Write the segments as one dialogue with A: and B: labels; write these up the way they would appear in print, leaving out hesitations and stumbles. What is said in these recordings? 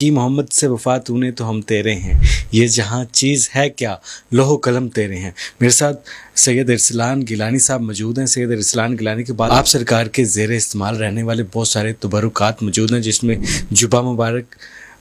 A: کی محمد سے وفا تو نے تو ہم تیرے ہیں، یہ جہاں چیز ہے کیا لوح و قلم تیرے ہیں۔ میرے ساتھ سید ارسلان گیلانی صاحب موجود ہیں۔ سید ارسلان گیلانی کے بعد آپ سرکار کے زیر استعمال رہنے والے بہت سارے تبرکات موجود ہیں، جس میں جبہ مبارک،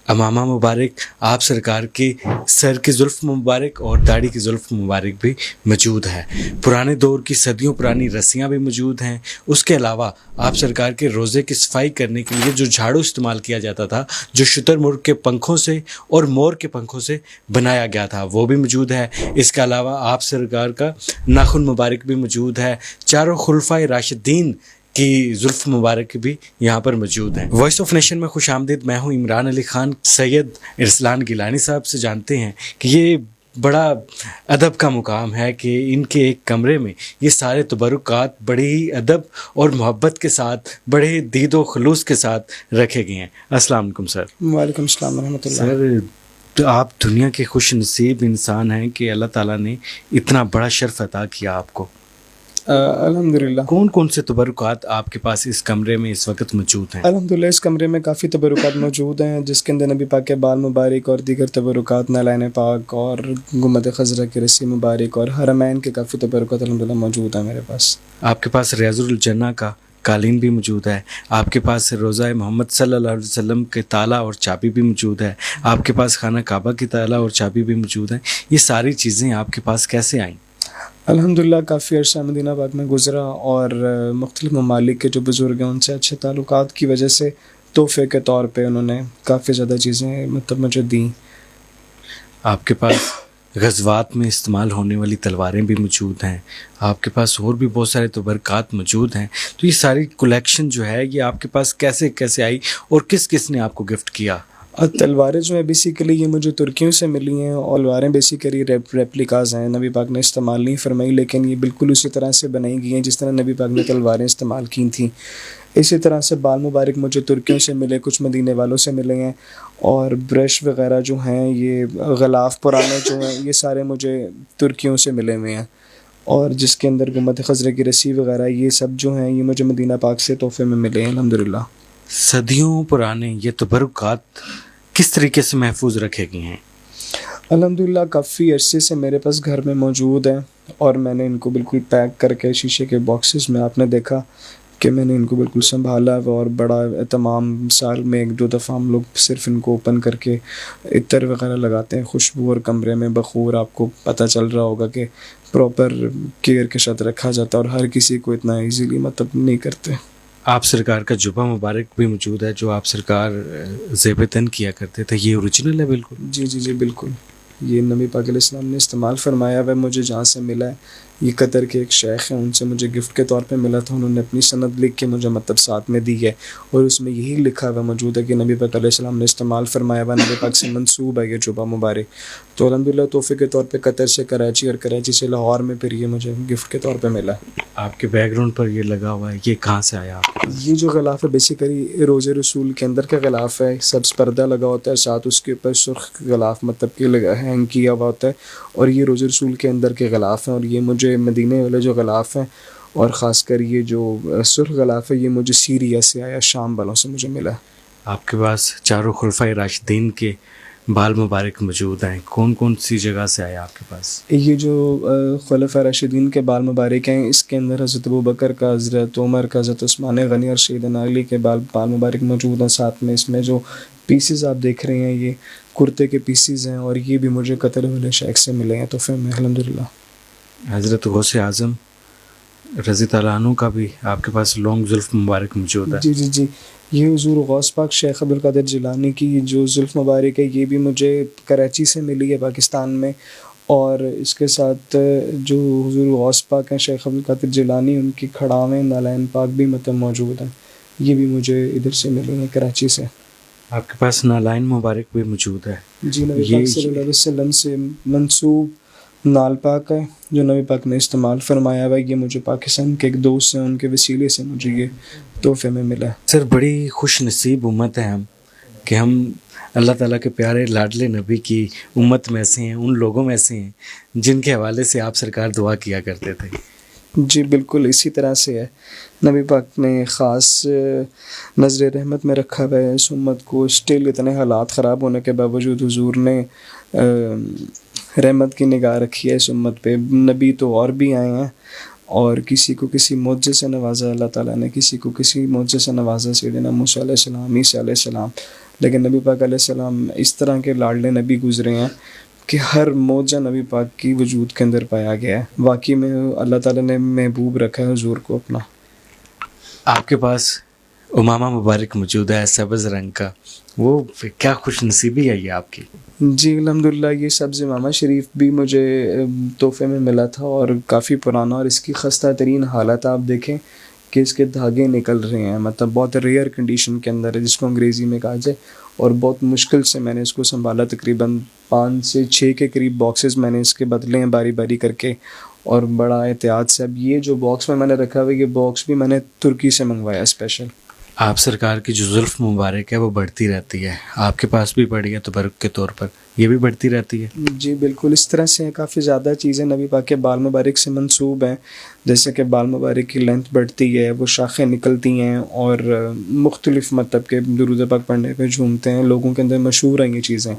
A: امامہ مبارک، آپ سرکار کے سر کی زلف مبارک اور داڑھی کی زلف مبارک بھی موجود ہے۔ پرانے دور کی صدیوں پرانی رسیاں بھی موجود ہیں۔ اس کے علاوہ آپ سرکار کے روزے کی صفائی کرنے کے لیے جو جھاڑو استعمال کیا جاتا تھا، جو شتر مرغ کے پنکھوں سے اور مور کے پنکھوں سے بنایا گیا تھا، وہ بھی موجود ہے۔ اس کے علاوہ آپ سرکار کا ناخن مبارک بھی موجود ہے۔ چاروں خلفائے راشدین کی زلف مبارک بھی یہاں پر موجود ہیں۔ وائس آف نیشن میں خوش آمدید، میں ہوں عمران علی خان۔ سید ارسلان گیلانی صاحب سے جانتے ہیں کہ یہ بڑا ادب کا مقام ہے کہ ان کے ایک کمرے میں یہ سارے تبرکات بڑے ہی ادب اور محبت کے ساتھ، بڑے دید و خلوص کے ساتھ رکھے گئے ہیں۔ السلام علیکم سر۔
B: وعلیکم السلام ورحمۃ اللہ۔
A: سر، آپ دنیا کے خوش نصیب انسان ہیں کہ اللہ تعالیٰ نے اتنا بڑا شرف عطا کیا آپ کو۔
B: الحمدللہ۔
A: کون کون سے تبرکات آپ کے پاس اس کمرے میں اس وقت موجود ہیں؟
B: الحمدللہ اس کمرے میں کافی تبرکات موجود ہیں، جس کے اندر نبی پاک کے بال مبارک اور دیگر تبرکات، نالین پاک اور گنبد خضرا کی رسی مبارک اور حرمین کے کافی تبرکات الحمدللہ موجود ہیں میرے پاس۔
A: آپ کے پاس ریاض الجنہ کا قالین بھی موجود ہے، آپ کے پاس روضہ محمد صلی اللہ علیہ وسلم کے تالا اور چابی بھی موجود ہے، آپ کے پاس خانہ کعبہ کی تالا اور چابی بھی موجود ہیں۔ یہ ساری چیزیں آپ کے پاس کیسے آئیں؟
B: الحمدللہ کافی عرصہ مدینہ پاک میں گزرا اور مختلف ممالک کے جو بزرگ ہیں ان سے اچھے تعلقات کی وجہ سے تحفے کے طور پہ انہوں نے کافی زیادہ چیزیں مجھے دیں۔
A: آپ کے پاس غزوات میں استعمال ہونے والی تلواریں بھی موجود ہیں، آپ کے پاس اور بھی بہت سارے تبرکات موجود ہیں۔ تو یہ ساری کلیکشن جو ہے یہ آپ کے پاس کیسے آئی اور کس کس نے آپ کو گفٹ کیا؟
B: تلواریں جو ہیں بیسیکلی یہ مجھے ترکیوں سے ملی ہیں، اور تلواریں بیسیکلی ریپلیکاز ہیں، نبی پاک نے استعمال نہیں فرمائی، لیکن یہ بالکل اسی طرح سے بنائی گئی ہیں جس طرح نبی پاک نے تلواریں استعمال کی تھیں۔ اسی طرح سے بال مبارک مجھے ترکیوں سے ملے، کچھ مدینے والوں سے ملے ہیں، اور برش وغیرہ جو ہیں، یہ غلاف پرانے جو ہیں یہ سارے مجھے ترکیوں سے ملے ہوئے ہیں، اور جس کے اندر گنبد خضرا کی رسی وغیرہ یہ سب جو ہیں یہ مجھے مدینہ پاک سے تحفے میں ملے ہیں الحمدللہ۔
A: صدیوں پرانے یہ تبرکات کس طریقے سے محفوظ رکھے گئے ہیں؟
B: الحمدللہ کافی عرصے سے میرے پاس گھر میں موجود ہیں، اور میں نے ان کو بالکل پیک کر کے شیشے کے باکسز میں، آپ نے دیکھا کہ میں نے ان کو بالکل سنبھالا، اور بڑا اہتمام، سال میں 1-2 دفعہ ہم لوگ صرف ان کو اوپن کر کے عطر وغیرہ لگاتے ہیں، خوشبو، اور کمرے میں بخور آپ کو پتہ چل رہا ہوگا کہ پراپر کیئر کے ساتھ رکھا جاتا ہے، اور ہر کسی کو اتنا ایزیلی نہیں کرتے۔
A: آپ سرکار کا جبہ مبارک بھی موجود ہے جو آپ سرکار زیب تن کیا کرتے تھے، یہ اوریجنل ہے بالکل؟
B: جی بالکل، یہ نبی پاک علیہ السلام نے استعمال فرمایا ہوا ہے، مجھے جہاں سے ملا ہے، یہ قطر کے ایک شیخ ہیں، ان سے مجھے گفٹ کے طور پہ ملا تھا، انہوں نے اپنی سند لکھ کے مجھے ساتھ میں دی ہے، اور اس میں یہی لکھا ہوا موجود ہے کہ نبی پاک علیہ السلام نے استعمال فرمایا ہوا، نبی پاک سے منسوب ہے یہ جبہ مبارک۔ تو الحمدللہ تحفے کے طور پہ قطر سے کراچی، اور کراچی سے لاہور میں پھر یہ مجھے گفٹ کے طور پہ ملا۔
A: آپ کے بیک گراؤنڈ پر یہ لگا ہوا ہے، یہ کہاں سے آیا آپ؟
B: یہ جو غلاف ہے بیسیکلی روز رسول کے اندر کا غلاف ہے، سبز پردہ لگا ہوتا ہے، ساتھ اس کے اوپر سرخ غلاف کہ ہینگ کیا ہوا ہوتا ہے، اور یہ روز رسول کے اندر کے غلاف ہیں، اور یہ مجھے مدینے والے جو غلاف ہیں، اور خاص کر یہ جو سرخ غلاف ہے، یہ مجھے سیریا سے آیا، شام والوں سے مجھے ملا۔
A: آپ کے پاس چاروں خلفائے راشدین کے بال مبارک موجود ہیں، کون کون سی جگہ سے آیا آپ کے پاس؟
B: یہ جو خلفائے راشدین کے بال مبارک ہیں، اس کے اندر حضرت ابوبکر کا، حضرت عمر کا، حضرت عثمان غنی اور سیدنا علی کے بال مبارک موجود ہیں، ساتھ میں اس میں جو پیسز آپ دیکھ رہے ہیں یہ کرتے کے پیسز ہیں، اور یہ بھی مجھے قطر والے شیخ سے ملے ہیں تحفے میں الحمدللہ۔
A: حضرت غوث اعظم رضی اللہ عنہ کا بھی آپ کے پاس لانگ زلف مبارک موجود ہے؟
B: جی، یہ حضور غوث پاک شیخ عبدالقادر جیلانی کی جو زلف مبارک ہے یہ بھی مجھے کراچی سے ملی ہے پاکستان میں، اور اس کے ساتھ جو حضور غوث پاک ہیں شیخ عبدالقادر جیلانی، ان کی کھڑاویں نالین پاک بھی موجود ہیں، یہ بھی مجھے ادھر سے ملی ہیں کراچی سے۔
A: آپ کے پاس نالین مبارک بھی موجود ہے؟
B: جی، نبی پاک صلی اللہ علیہ وسلم سے منسوب نال پاک ہے جو نبی پاک نے استعمال فرمایا ہوا ہے، یہ مجھے پاکستان کے ایک دوست ہیں، ان کے وسیلے سے مجھے یہ تحفے میں ملا ہے۔
A: سر، بڑی خوش نصیب امت ہے ہم کہ ہم اللہ تعالیٰ کے پیارے لاڈلے نبی کی امت میں سے ہیں، ان لوگوں میں سے ہیں جن کے حوالے سے آپ سرکار دعا کیا کرتے تھے۔
B: جی بالکل اسی طرح سے ہے. نبی پاک نے خاص نظر رحمت میں رکھا ہوا ہے اس امت کو. اسٹل اتنے حالات خراب ہونے کے باوجود حضور نے رحمت کی نگاہ رکھی ہے اس امت پہ. نبی تو اور بھی آئے ہیں اور کسی کو کسی معجزے سے نوازا اللہ تعالیٰ نے, کسی کو کسی معجزے سے نوازا, سیدنا موسیٰ علیہ السلام, عیسیٰ علیہ السلام. لیکن نبی پاک علیہ السلام اس طرح کے لاڈلے نبی گزرے ہیں کہ ہر معجزہ نبی پاک کی وجود کے اندر پایا گیا ہے. واقعی میں اللہ تعالیٰ نے محبوب رکھا ہے حضور کو اپنا.
A: آپ کے پاس امامہ مبارک موجود ہے سبز رنگ کا, وہ کیا خوش نصیبی ہے یہ آپ کی؟
B: جی الحمدللہ یہ سبز امامہ شریف بھی مجھے تحفے میں ملا تھا اور کافی پرانا, اور اس کی خستہ ترین حالت آپ دیکھیں کہ اس کے دھاگے نکل رہے ہیں, مطلب بہت ریئر کنڈیشن کے اندر ہے جس کو انگریزی میں کہا جائے, اور بہت مشکل سے میں نے اس کو سنبھالا. تقریباً 5 سے 6 کے قریب باکسز میں نے اس کے بدلے ہیں باری باری کر کے, اور بڑا احتیاط سے. اب یہ جو باکس میں نے رکھا ہوا ہے, یہ باکس بھی میں نے ترکی سے منگوایا اسپیشل.
A: آپ سرکار کی جو زلف مبارک ہے وہ بڑھتی رہتی ہے, آپ کے پاس بھی بڑھی ہے تبرک کے طور پر, یہ بھی بڑھتی رہتی ہے؟
B: جی بالکل اس طرح سے کافی زیادہ چیزیں نبی پاک کے بال مبارک سے منسوب ہیں, جیسے کہ بال مبارک کی لینتھ بڑھتی ہے, وہ شاخیں نکلتی ہیں, اور مختلف مطلب کہ درود پاک پڑھنے پہ جھومتے ہیں. لوگوں کے اندر مشہور ہیں یہ چیزیں.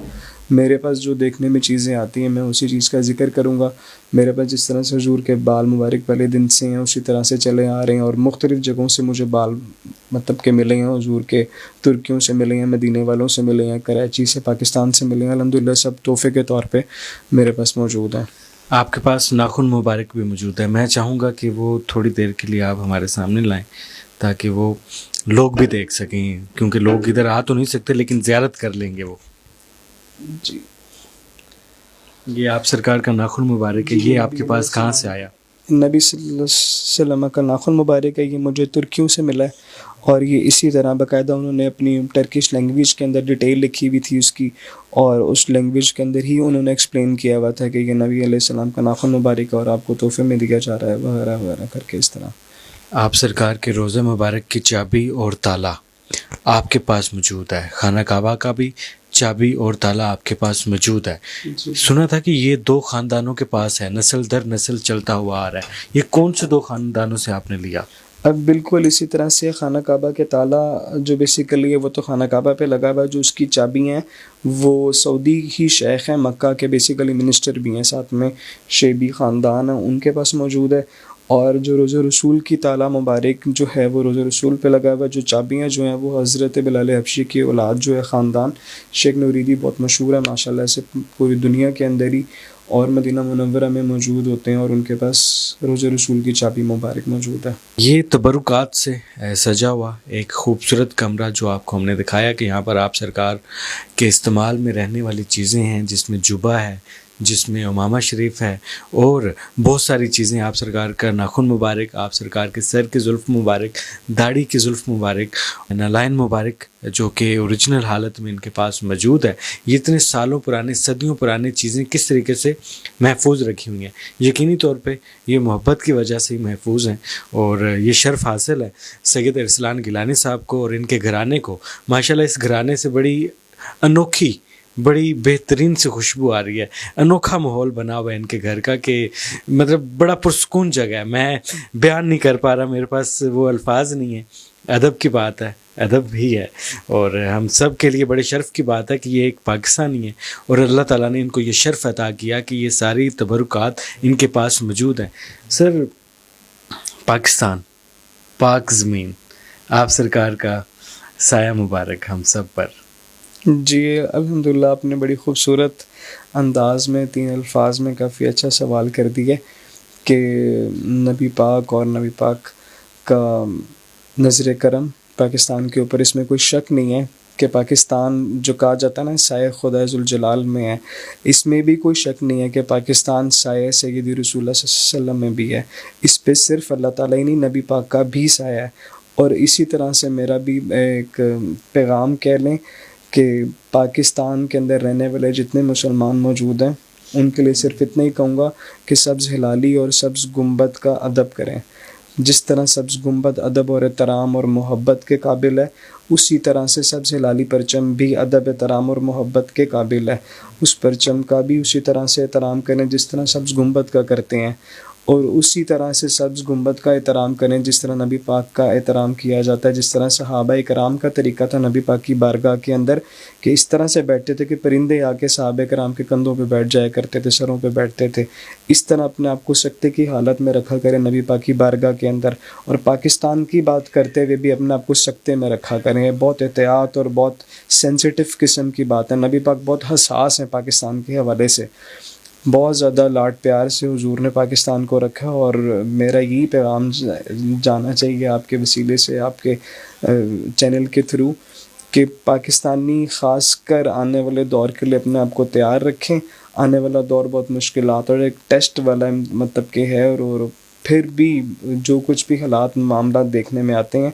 B: میرے پاس جو دیکھنے میں چیزیں آتی ہیں میں اسی چیز کا ذکر کروں گا. میرے پاس جس طرح سے حضور کے بال مبارک پہلے دن سے ہیں اسی طرح سے چلے آ رہے ہیں, اور مختلف جگہوں سے مجھے بال مطلب کہ ملے ہیں حضور کے. ترکیوں سے ملے ہیں, مدینے والوں سے ملے ہیں, کراچی سے, پاکستان سے ملے ہیں. الحمدللہ سب تحفے کے طور پہ میرے پاس موجود ہیں.
A: آپ کے پاس ناخن مبارک بھی موجود ہے, میں چاہوں گا کہ وہ تھوڑی دیر کے لیے آپ ہمارے سامنے لائیں تاکہ وہ لوگ بھی دیکھ سکیں, کیونکہ لوگ ادھر آ تو نہیں سکتے لیکن زیارت کر لیں گے وہ.
B: جی
A: یہ آپ سرکار کا ناخن مبارک ہے, یہ آپ کے پاس کہاں سے آیا؟
B: نبی صلی اللہ علیہ وسلم کا ناخن مبارک ہے, یہ مجھے ترکیوں سے ملا ہے, اور یہ اسی طرح باقاعدہ انہوں نے اپنی ٹرکش لینگویج کے اندر ڈیٹیل لکھی ہوئی تھی اس کی, اور اس لینگویج کے اندر ہی انہوں نے ایکسپلین کیا ہوا تھا کہ یہ نبی علیہ السلام کا ناخن مبارک ہے اور آپ کو تحفے میں دیا جا رہا ہے وغیرہ وغیرہ کر کے اس طرح. آپ
A: سرکار کے روزہ مبارک کی چابی اور تالا آپ کے پاس موجود ہے, خانہ کعبہ کا بھی چابی اور تالا آپ کے پاس موجود ہے. سنا تھا کہ یہ 2 خاندانوں کے پاس ہے, نسل در نسل چلتا ہوا آ رہا ہے. یہ کون سے 2 خاندانوں سے آپ نے لیا؟
B: اب بالکل اسی طرح سے خانہ کعبہ کے تالا جو بیسیکلی ہے وہ تو خانہ کعبہ پہ لگا ہوا ہے, جو اس کی چابی ہیں وہ سعودی ہی شیخ ہیں, مکہ کے بیسیکلی منسٹر بھی ہیں, ساتھ میں شیبی خاندان ہیں, ان کے پاس موجود ہے. اور جو روزہ رسول کی تالا مبارک جو ہے وہ روزہ رسول پہ لگا ہوا ہے. جو چابیاں جو ہیں وہ حضرت بلال حبشی کی اولاد جو ہے خاندان شیخ نوریدی, بہت مشہور ہے ماشاءاللہ سے پوری دنیا کے اندر ہی, اور مدینہ منورہ میں موجود ہوتے ہیں, اور ان کے پاس روزہ رسول کی چابی مبارک موجود ہے.
A: یہ تبرکات سے سجا ہوا ایک خوبصورت کمرہ جو آپ کو ہم نے دکھایا کہ یہاں پر آپ سرکار کے استعمال میں رہنے والی چیزیں ہیں, جس میں جبہ ہے, جس میں امامہ شریف ہے, اور بہت ساری چیزیں. آپ سرکار کا ناخن مبارک, آپ سرکار کے سر کی زلف مبارک, داڑھی کی زلف مبارک, نالائن مبارک جو کہ اوریجنل حالت میں ان کے پاس موجود ہے. یہ اتنے سالوں پرانے, صدیوں پرانے چیزیں کس طریقے سے محفوظ رکھی ہوئی ہیں, یقینی طور پہ یہ محبت کی وجہ سے ہی محفوظ ہیں, اور یہ شرف حاصل ہے سید ارسلان گیلانی صاحب کو اور ان کے گھرانے کو. ماشاءاللہ اس گھرانے سے بڑی انوکھی, بڑی بہترین سے خوشبو آ رہی ہے, انوکھا ماحول بنا ہوا ہے ان کے گھر کا کہ مطلب بڑا پرسکون جگہ ہے. میں بیان نہیں کر پا رہا, میرے پاس وہ الفاظ نہیں ہیں. ادب کی بات ہے, ادب بھی ہے, اور ہم سب کے لیے بڑے شرف کی بات ہے کہ یہ ایک پاکستانی ہے, اور اللہ تعالیٰ نے ان کو یہ شرف عطا کیا کہ یہ ساری تبرکات ان کے پاس موجود ہیں. سر, پاکستان, پاک زمین, آپ سرکار کا سایہ مبارک ہم سب پر.
B: جی الحمدللہ آپ نے بڑی خوبصورت انداز میں 3 الفاظ میں کافی اچھا سوال کر دیا کہ نبی پاک اور نبی پاک کا نظر کرم پاکستان کے اوپر. اس میں کوئی شک نہیں ہے کہ پاکستان جو کہا جاتا ہے نا سایہ خدا ذوالجلال میں ہے, اس میں بھی کوئی شک نہیں ہے کہ پاکستان سایہ سیدی رسول اللہ صلی اللہ علیہ وسلم میں بھی ہے. اس پہ صرف اللہ تعالیٰ ہی نہیں, نبی پاک کا بھی سایہ ہے. اور اسی طرح سے میرا بھی ایک پیغام کہہ لیں کہ پاکستان کے اندر رہنے والے جتنے مسلمان موجود ہیں ان کے لیے صرف اتنا ہی کہوں گا کہ سبز ہلالی اور سبز گنبد کا ادب کریں. جس طرح سبز گنبد ادب اور احترام اور محبت کے قابل ہے, اسی طرح سے سبز ہلالی پرچم بھی ادب, احترام اور محبت کے قابل ہے. اس پرچم کا بھی اسی طرح سے احترام کریں جس طرح سبز گنبد کا کرتے ہیں. اور اسی طرح سے سبز گنبد کا احترام کریں جس طرح نبی پاک کا احترام کیا جاتا ہے، جس طرح صحابہ کرام کا طریقہ تھا نبی پاک کی بارگاہ کے اندر کہ اس طرح سے بیٹھتے تھے کہ پرندے آ کے صحابہ کرام کے کندھوں پہ بیٹھ جایا کرتے تھے، سروں پہ بیٹھتے تھے. اس طرح اپنے آپ کو سکتے کی حالت میں رکھا کریں نبی پاک کی بارگاہ کے اندر. اور پاکستان کی بات کرتے ہوئے بھی اپنے آپ کو سکتے میں رکھا کریں. یہ بہت احتیاط اور بہت سینسیٹیو قسم کی بات ہے. نبی پاک بہت حساس ہیں پاکستان کے حوالے سے، بہت زیادہ لاڈ پیار سے حضور نے پاکستان کو رکھا. اور میرا یہی پیغام جانا چاہیے آپ کے وسیلے سے، آپ کے چینل کے تھرو، کہ پاکستانی خاص کر آنے والے دور کے لیے اپنے آپ کو تیار رکھیں. آنے والا دور بہت مشکلات اور ایک ٹیسٹ والا مطلب کہ ہے. اور پھر بھی جو کچھ بھی حالات معاملات دیکھنے میں آتے ہیں،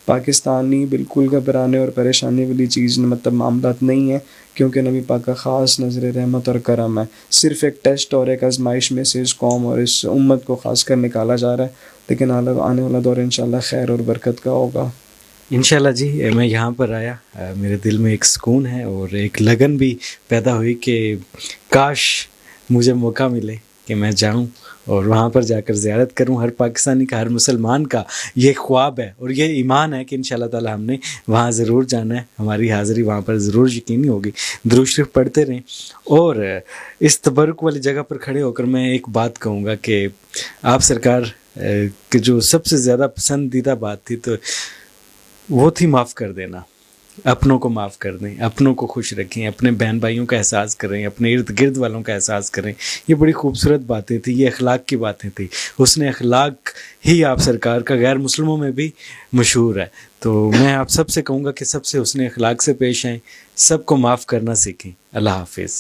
B: پاکستانی بالکل گھبرانے اور پریشانی والی چیز مطلب معاملات نہیں ہیں، کیونکہ نبی پاک کا خاص نظر رحمت اور کرم ہے. صرف ایک ٹیسٹ اور ایک آزمائش میں سے اس قوم اور اس امت کو خاص کر نکالا جا رہا ہے. لیکن آنے والا دور انشاءاللہ خیر اور برکت کا ہوگا.
A: انشاءاللہ جی. میں یہاں پر آیا، میرے دل میں ایک سکون ہے اور ایک لگن بھی پیدا ہوئی کہ کاش مجھے موقع ملے کہ میں جاؤں اور وہاں پر جا کر زیارت کروں. ہر پاکستانی کا، ہر مسلمان کا یہ خواب ہے اور یہ ایمان ہے کہ انشاءاللہ تعالی ہم نے وہاں ضرور جانا ہے. ہماری حاضری وہاں پر ضرور یقینی ہوگی. درود شریف پڑھتے رہیں. اور اس تبرک والی جگہ پر کھڑے ہو کر میں ایک بات کہوں گا کہ آپ سرکار کہ جو سب سے زیادہ پسندیدہ بات تھی تو وہ تھی معاف کر دینا. اپنوں کو معاف کر دیں، اپنوں کو خوش رکھیں، اپنے بہن بھائیوں کا احساس کریں، اپنے ارد گرد والوں کا احساس کریں. یہ بڑی خوبصورت باتیں تھیں، یہ اخلاق کی باتیں تھیں. حسن اخلاق ہی آپ سرکار کا غیر مسلموں میں بھی مشہور ہے. تو میں آپ سب سے کہوں گا کہ سب سے حسن اخلاق سے پیش آئیں، سب کو معاف کرنا سیکھیں. اللہ حافظ.